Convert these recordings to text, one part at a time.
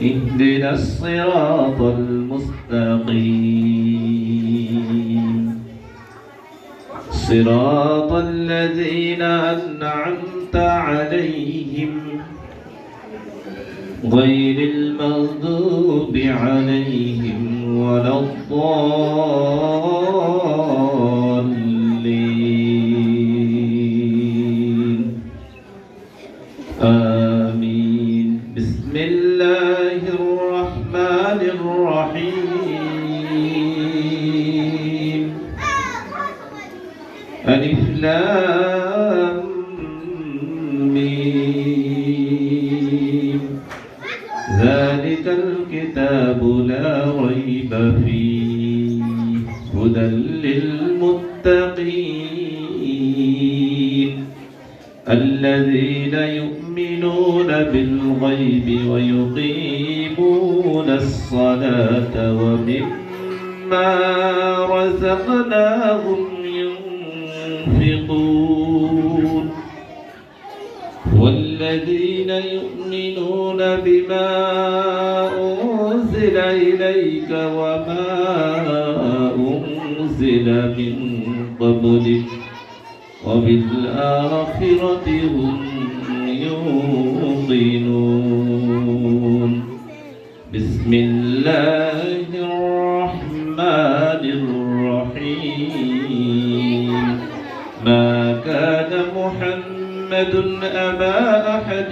اهدنا الصراط المستقيم صراط الذين أنعمت عليهم غير المغضوب عليهم ولا الضالين آمين. بسم الله الرحمن الرحيم. ألف لام ميم. ذلك الكتاب لا ريب فيه هدى للمتقين الذين يؤمنون بالغيب ويقيمون الصلاة ومما رزقناهم ينفقون والذين يؤمنون بما أنزل إليك وما أنزل من قبلك وبالآخرة هم يوقنون. بسم الله الرحمن الرحيم. ما كان محمد أبا أحد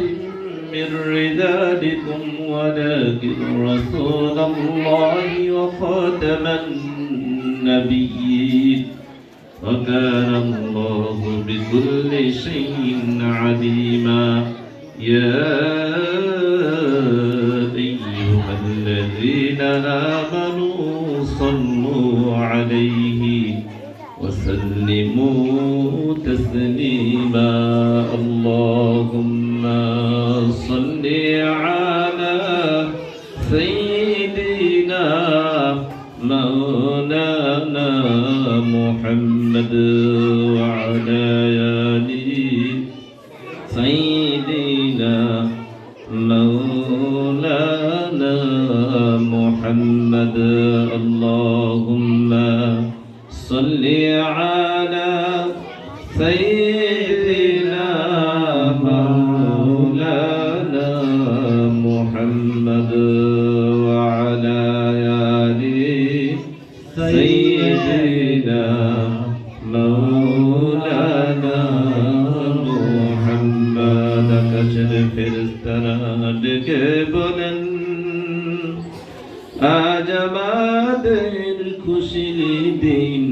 من رجالكم ولكن رسول الله وخاتم النبيين وكان الله بكل شيء عليما. يا أيها الذين آمنوا صلوا عليه وسلموا تسليما. اللهم صل على سيدنا مولانا محمد وعلى آل سيدنا مولانا محمد. اللهم صل على سيدنا مولانا محمد وعلى آل سيدنا مولانا محمد. كشف السرادق بلن আজামাদের খুশির দিন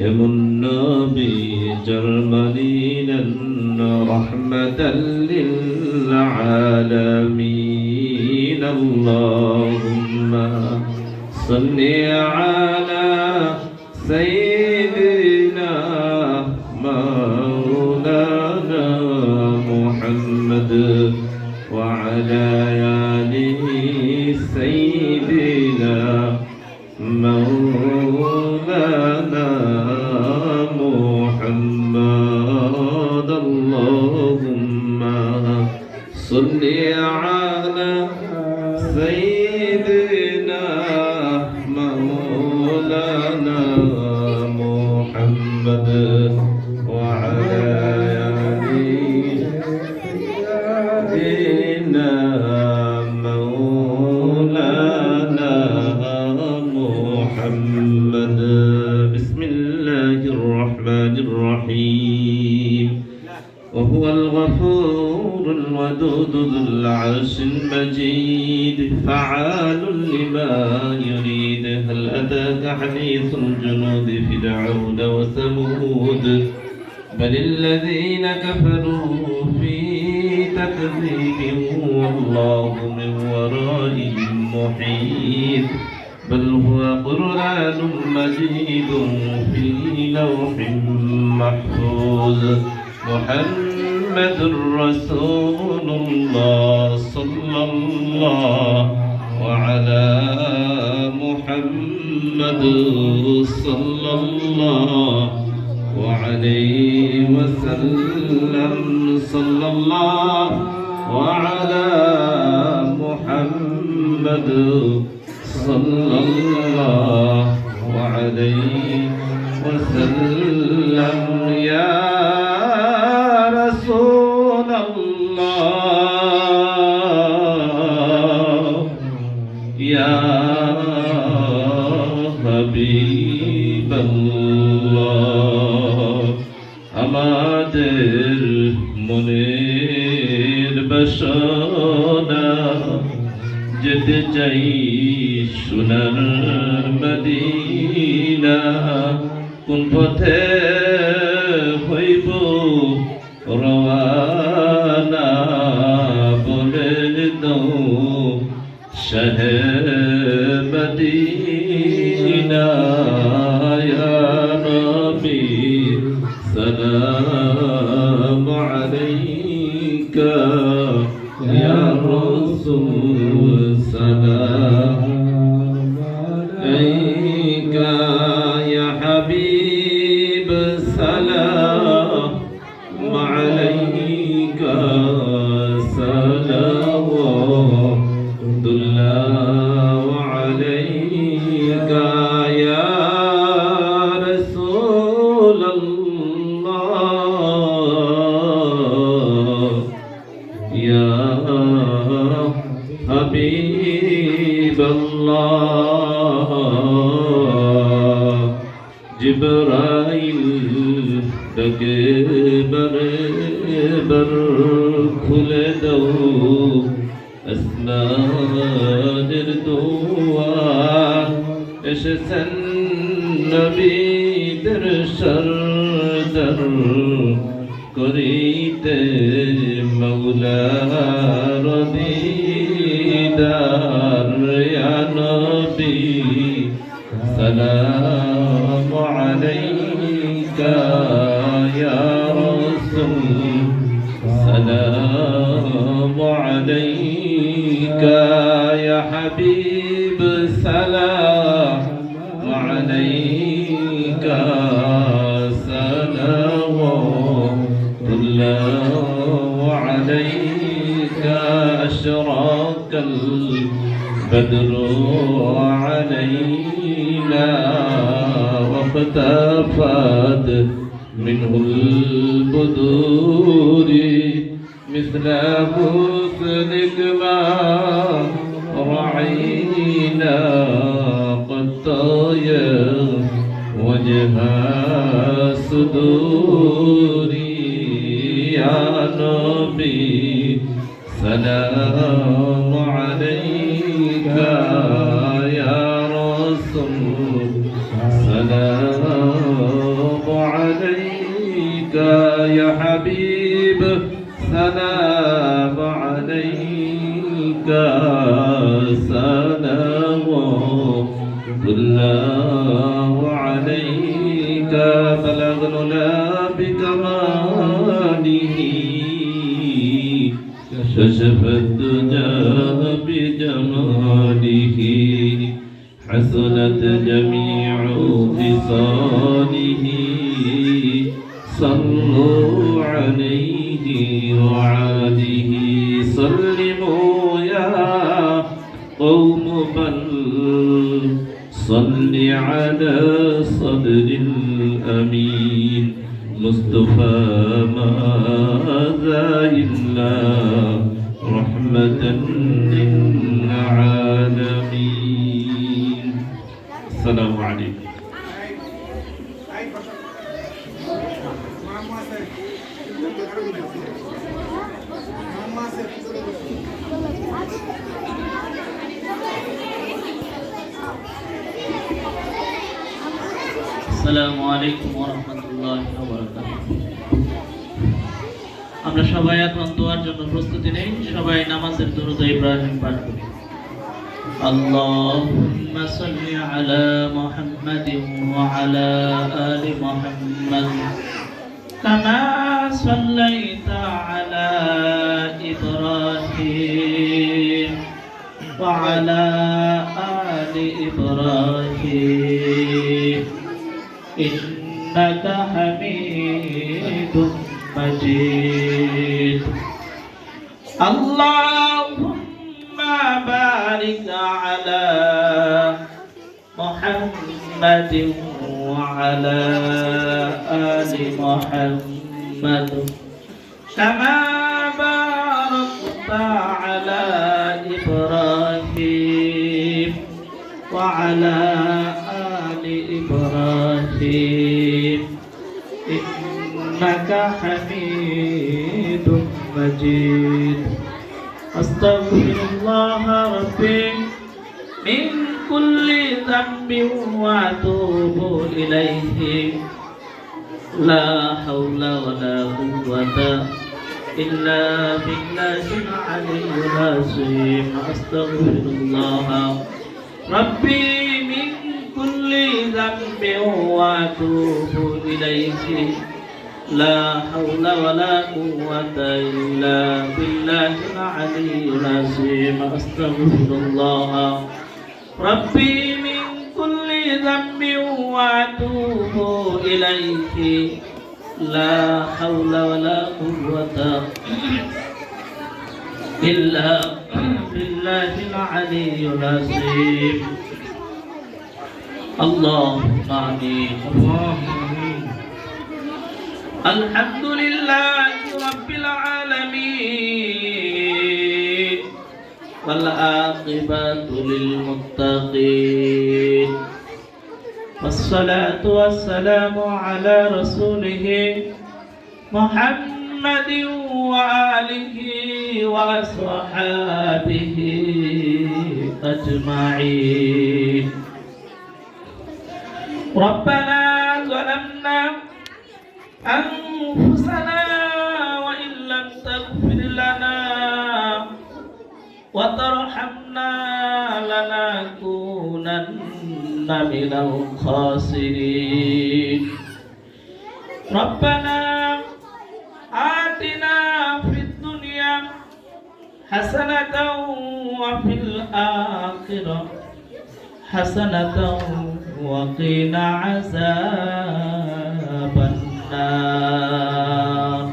এমন নবী জন্মদিলেন রহমাতাল লিল আলামিন। আল্লাহুম্মা সাল্লি আলা সাইয়্যিদিনা মাওলানা মুহাম্মদ ওয়া আলা আলি سيدنا مولانا محمد. اللهم صل على سيدنا مولانا محمد وعلى آل سيدنا محمد. بسم الله الرحمن الرحيم. وهو الغفور الودود ذو العرش المجيد فعال لما يريد. هل أتاك حديث الجنود فرعون وثمود بل الذين كفروا في تكذيب والله من ورائهم محيط. بل هو قرآن مجيد في لوح محفوظ. محمد رسول الله صلى الله وعلى محمد صلى الله وعليه وسلم. صلى الله وعلى محمد محمد صلى الله عليه وسلم يا رسول الله يا حبيب الله আমাদের মনের বাসনা যেতে চাই সোনার মদিনা কোন পথে হইব রওয়ানা বলে দাও শাহে মদিনা ইয়া নবী সালাম আলাইকা ইয়া রাসূল সালাম আলাইকা ইয়া হাবিব সালাম আলাইকা সালাওয়াতুল্লাহ আলাইকা ইয়া রাসূলুল্লাহ ইয়া হাবিবাল্লাহ জিবরাইল ডাকে বারে বার খুলে দাও আসমানের দুয়ার এসেছেন নবীদের সরদার করিতে মৌলার দিদার ইয়া নবী সালাম আলাইকা ইয়া রাসূল সালাম আলাইকা ইয়া হাবিব সালাম আলাইকা সালাওয়াতুল্লাহ আলাইকা আশরাকাল بدر علينا واختفت منه البدور مثل حسنك ما رعينا قد طايا وجه صدوري يا نبي سلام عليك يا رسول سلام عليك يا حبيب سلام عليك الله عليك بلغنا بكماله كشف الدجى بجماله حسنت جميع خصاله صلوا عليه وعاله سلموا يا قوم بل صل على صدر الأمين مصطفى ماذا إلا رحمة للعالمين السلام عليكم আসসালামু আলাইকুম ওয়া রাহমাতুল্লাহি ওয়া বারাকাতুহু। আমরা সবাই এখন দোয়ার জন্য প্রস্তুতি নেই। সবাই নামাজের দুরূদ ইব্রাহিম পাঠ করি। আল্লাহুম্মা সাল্লি আলা মুহাম্মাদিন ওয়া আলা আলি মুহাম্মাদ কামা সাল্লাইতা আলা ইব্রাহিম ওয়া আলা আলি ইব্রাহিম إنك حميد مجيد اللهم بارك محمد وعلى آل محمد كما باركت على إبراهيم وعلى آل إبراهيم إنك حميد مجيد أستغفر الله ربي من كل ذنب وأتوب إليه لا حول ولا قوة إلا بالله العلي العظيم أستغفر الله ربي من كل ذنب وأتوب إليه لا حول ولا قوة إلا بالله العلي العظيم أستغفر الله ربي من كل ذنب وأتوب إليه لا حول ولا قوة إلا بالله العلي العظيم اللهم آمين الحمد لله رب العالمين والعاقبة للمتقين والصلاة والسلام على رسوله محمد وآله وأصحابه أجمعين ربنا ظلمنا أنفسنا وإن لم تغفر لنا وترحمنا لنكونن من الخاسرين ربنا آتنا في الدنيا حسنة وفي الآخرة حسنة وقنا عذاب النار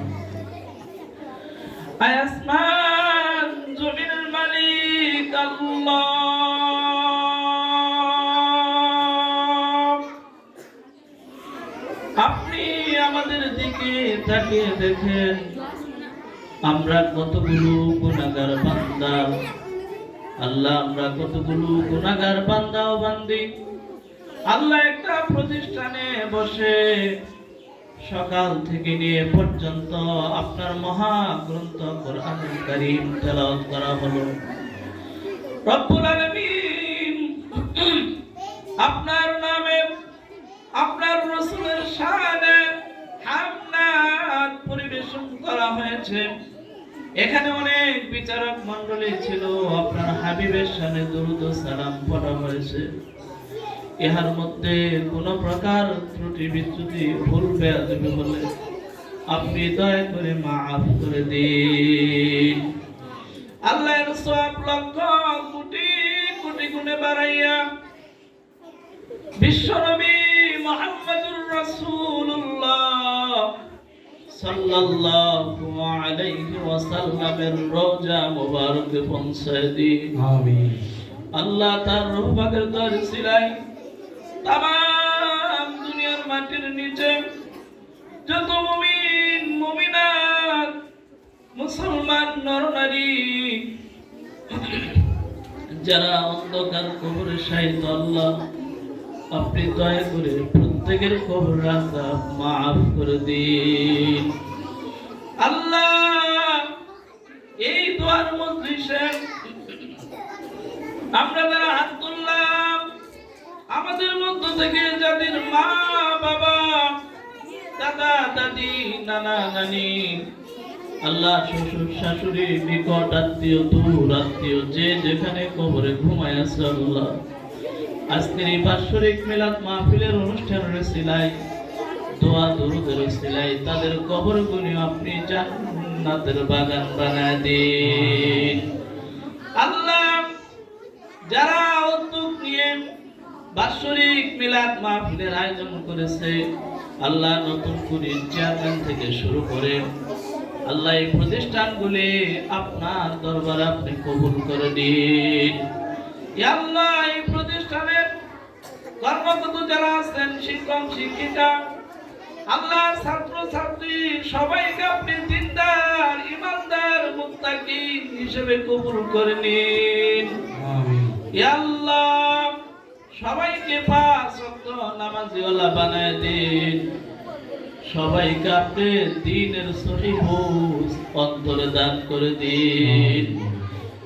أيسمان من الملك الله আপনি আমাদের দিকে তাকিয়ে দেখেন আমরা কতগুলো গুনাহগার বান্দা আল্লাহ আমরা কতগুলো গুনাহগার বান্দা ও বান্দি আল্লাহ একটা প্রতিষ্ঠানে বসে সকাল থেকে নিয়ে পর্যন্ত আপনার মহা গ্রন্থ কোরআনুল কারীম তেলাওয়াত করা হলো রব্বুল আলামিন আপনার নামে আপনার রাসূলের শানে হামদ পরিবেশন করা হয়েছে এখানে অনেক বিচারক মণ্ডলী ছিল আপনার হাবিবের শানে দরুদ ও সালাম পড়া হয়েছে ইহার মধ্যে কোন প্রকার ত্রুটি বিচ্যুতি ভুল বেয়াদবি হলে আপনি দয়া করে মাফ করে দিন আল্লাহর সওয়াব লক্ষ কোটি কোটি গুণে বাড়াইয়া বিশ্বনবী মুহাম্মদুর রাসূলুল্লাহ সাল্লাল্লাহু আলাইহি ওয়াসাল্লামের রওজা মুবারকে পৌঁছায় দিন আমিন আল্লাহ তার রূহ পাকের দরসিলাই तमाम दुनियार माटिर नीचे যত মুমিন মুমিনাত মুসলমান নর নারী যারা অন্ধকার কবরে শায়িত আল্লাহ আপনি দয়া করে প্রত্যেকের কবর রাস্তা মাফ করে দিন আল্লাহ এই দোয়ার মজলিসে আমরা যারা হাত তুললাম আমাদের মধ্য থেকে যাদের মা বাবা দাদা দাদি নানা নানি আল্লাহ শ্বশুর শাশুড়ি নিকট আত্মীয় দূর আত্মীয় যে যেখানে কবরে ঘুমায় আছে আল্লাহ আজকের এই বাৎসরিক মিলাদ মাহফিলের অনুষ্ঠানের সিলাই দোয়া দরুদের সিলাই তাদের কবরগুলো আপনি জান্নাতের বাগান বানায় দিন আল্লাহ যারা উদ্যোগ নিয়ে বাৎসরিক মিলাদ মাহফিলের আয়োজন করেছে আল্লাহ নতুন করে চেয়ারম্যান থেকে শুরু করে আল্লাহ এই প্রতিষ্ঠানগুলি আপনার দরবারে আপনি কবুল করে দিন ইয়া আল্লাহ এই প্রতিষ্ঠানের কর্মরত যারা আছেন, শিক্ষক শিক্ষিকা, আল্লাহ ছাত্র ছাত্রী সবাইকে আপনি দিনদার ইমানদার মুত্তাকিন হিসেবে কবুল করে নিন। ইয়া আল্লাহ সবাইকে পাঁচ ওয়াক্ত নামাজিওয়ালা বানায় দিন। সবাইকে আপনি দ্বীনের সহিহ বুঝ অন্তরে দান করে দিন।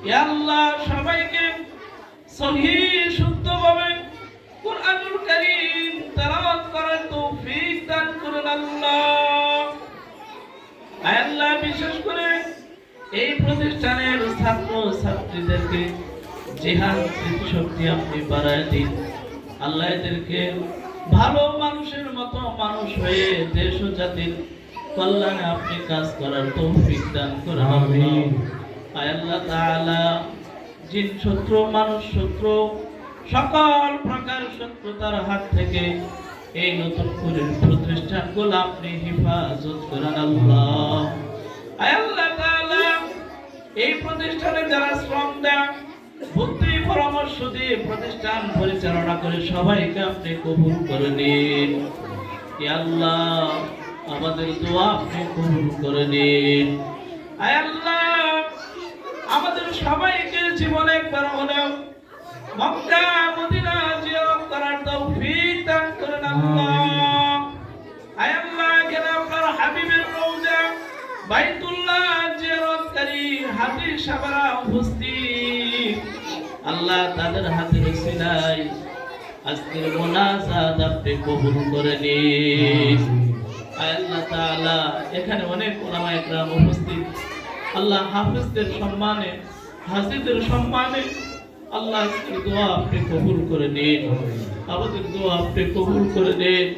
ইয়া আল্লাহ সবাইকে সহিহ শুদ্ধভাবে কুরআনুল কারীম তেলাওয়াত করার তৌফিক দান করুন আল্লাহ। আল্লাহ বিশেষ করে এই প্রতিষ্ঠানের ছাত্র ছাত্রীদেরকে জিহাদ স্মৃতিশক্তি আপনি বাড়ায় দিন। আল্লাহ এদেরকে ভালো মানুষের মতো মানুষ হয়ে দেশ ও জাতির কল্যাণে আপনি কাজ করার তৌফিক দান করুন আমিন। আল্লাহ তাআলা জিন শত্রু মানুষ শত্রু সকল প্রকার শত্রুতার হাত থেকে এই নতুন করে প্রতিষ্ঠানগুলো আপনি হেফাজত করেন আল্লাহ। আল্লাহ তাআলা এই প্রতিষ্ঠানে যারা শ্রম দেন, বুদ্ধি পরামর্শ দিয়ে প্রতিষ্ঠান পরিচালনা করে সবাইকে আপনি কবুল করে নিন। ইয়া আল্লাহ আমাদের দোয়া আপনি কবুল করে নিন। আল্লাহ আমাদের সবাইকে জীবনে একবার হলেও মক্কা মদিনা জিয়ারত করার তৌফিক দান করেন আল্লাহ। আল্লাহ কেন আপনার হাবিবের রওজা বাইতুল্লাহ জিয়ারতকারী হাজী সাহেবরা উপস্থিত, আল্লাহ তাদের হাতের উসিলায় আজকের মুনাজাত আপনি কবুল করে নিন। আল্লাহ তাআলা এখানে অনেক উলামা ইকরাম উপস্থিত, আল্লাহ হাফেজদের সম্মানে হাজীদের সম্মানে আল্লাহ আজকের দোয়া আপনি কবুল করে নিন। আমাদের দোয়া আপনি কবুল করে নিন।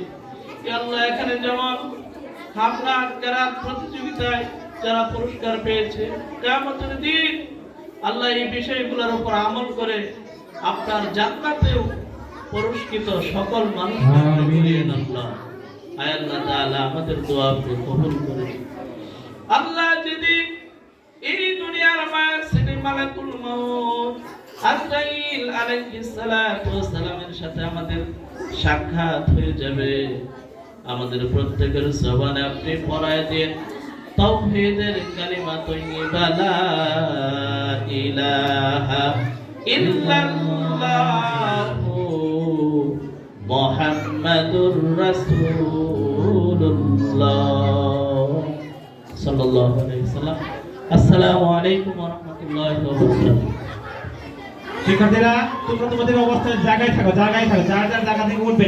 ইয়া আল্লাহ এখানে যেমন হামলা কেরাত প্রতিযোগিতায় যারা পুরস্কার পেয়েছে, কিয়ামতের দিন আল্লাহ এই বিষয়গুলোর উপর আমল করে আপনার জান্নাতেও পুরস্কৃত সকল মানুষকে করিয়ে আল্লাহ। আয় আল্লাহ তাআলা আমাদের দোয়া আপনি কবুল করে নিন। আল্লাহ যেদিন এই দুনিয়ার মায়ের ছেলে মালাকুল মউত আজরাইল আলাইহিস সালাতু ওয়াস সালামের সাথে আমাদের সাক্ষাৎ হয়ে যাবে, আমাদের প্রত্যেকের জবানে আপনি পড়ায় দিন তাওহীদের কালিমা তাইয়্যিবা লা ইলাহা ইল্লাল্লাহু মুহাম্মাদুর রাসূলুল্লাহ সাল্লাল্লাহু আলাইহি ওয়াসাল্লাম। আসসালামু আলাইকুম ওয়া রাহমাতুল্লাহি ওয়া বারাকাতুহু। শিক্ষার্থীরা তোমরা তোমাদের অবস্থায় জায়গায় থাকো, যার যার জায়গা থেকে উঠবে।